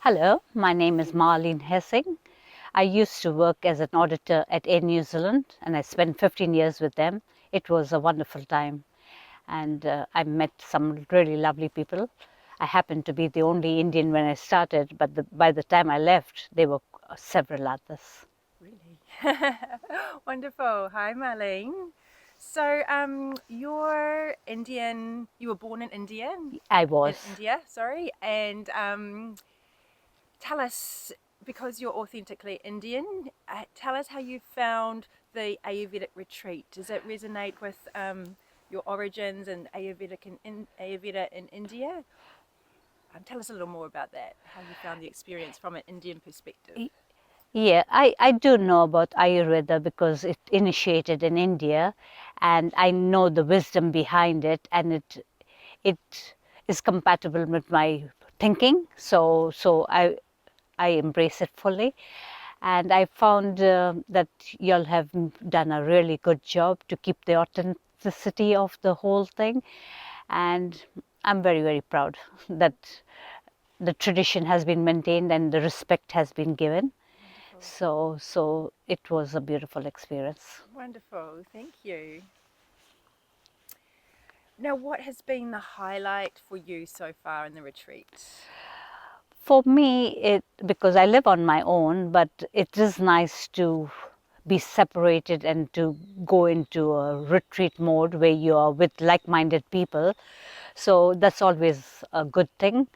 Hello, my name is Marlene Hessing. I used to work as an auditor at Air New Zealand and I spent 15 years with them. It was a wonderful time and I met some really lovely people. I happened to be the only Indian when I started, but by the time I left, there were several others. Really? Wonderful. Hi, Marlene. So, you're Indian. You were born in India. I In was. India, sorry. And tell us, because you're authentically Indian, tell us how you found the Ayurvedic retreat. Does it resonate with your origins and Ayurveda in India? Tell us a little more about that. How you found the experience from an Indian perspective. Yeah, I do know about Ayurveda because it initiated in India and I know the wisdom behind it, and it is compatible with my thinking. So I embrace it fully. And I found that y'all have done a really good job to keep the authenticity of the whole thing. And I'm very, very proud that the tradition has been maintained and the respect has been given. So it was a beautiful experience. Wonderful, thank you. Now, what has been the highlight for you so far in the retreat? For me, because I live on my own, but it is nice to be separated and to go into a retreat mode where you are with like-minded people. So that's always a good thing.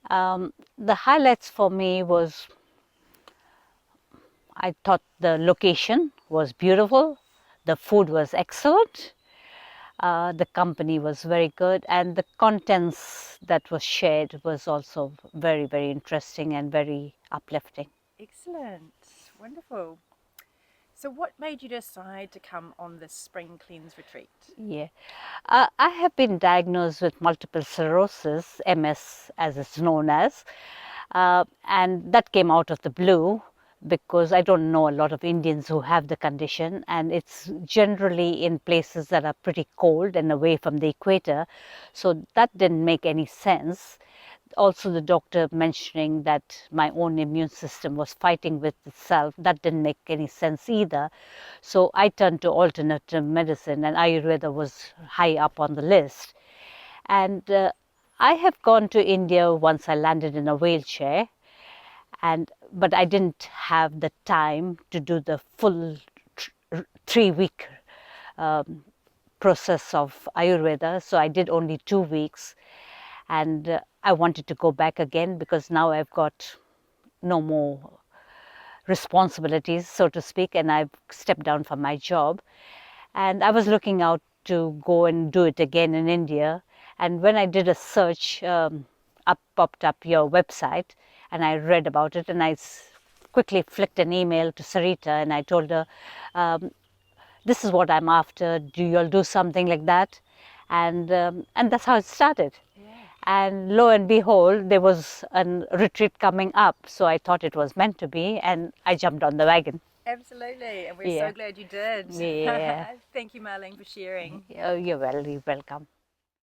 The highlights for me was, I thought the location was beautiful, the food was excellent, the company was very good, and the contents that was shared was also very, very interesting and very uplifting. Excellent, wonderful. So what made you decide to come on this spring cleanse retreat? Yeah, I have been diagnosed with multiple sclerosis, MS as it's known as, and that came out of the blue because I don't know a lot of Indians who have the condition, and it's generally in places that are pretty cold and away from the equator, so that didn't make any sense. Also, the doctor mentioning that my own immune system was fighting with itself, that didn't make any sense either. So I turned to alternative medicine, and Ayurveda was high up on the list. And I have gone to India once. I landed in a wheelchair, but I didn't have the time to do the full 3 week process of Ayurveda, so I did only 2 weeks. And I wanted to go back again because now I've got no more responsibilities, so to speak, and I've stepped down from my job. And I was looking out to go and do it again in India. And when I did a search, popped up your website, and I read about it, and I quickly flicked an email to Sarita, and I told her, this is what I'm after. Do you all do something like that? And that's how it started. Yeah. And lo and behold, there was a retreat coming up. So I thought it was meant to be, and I jumped on the wagon. Absolutely, and we're Yeah. so glad you did. Yeah. Thank you, Marlene, for sharing. You're very welcome.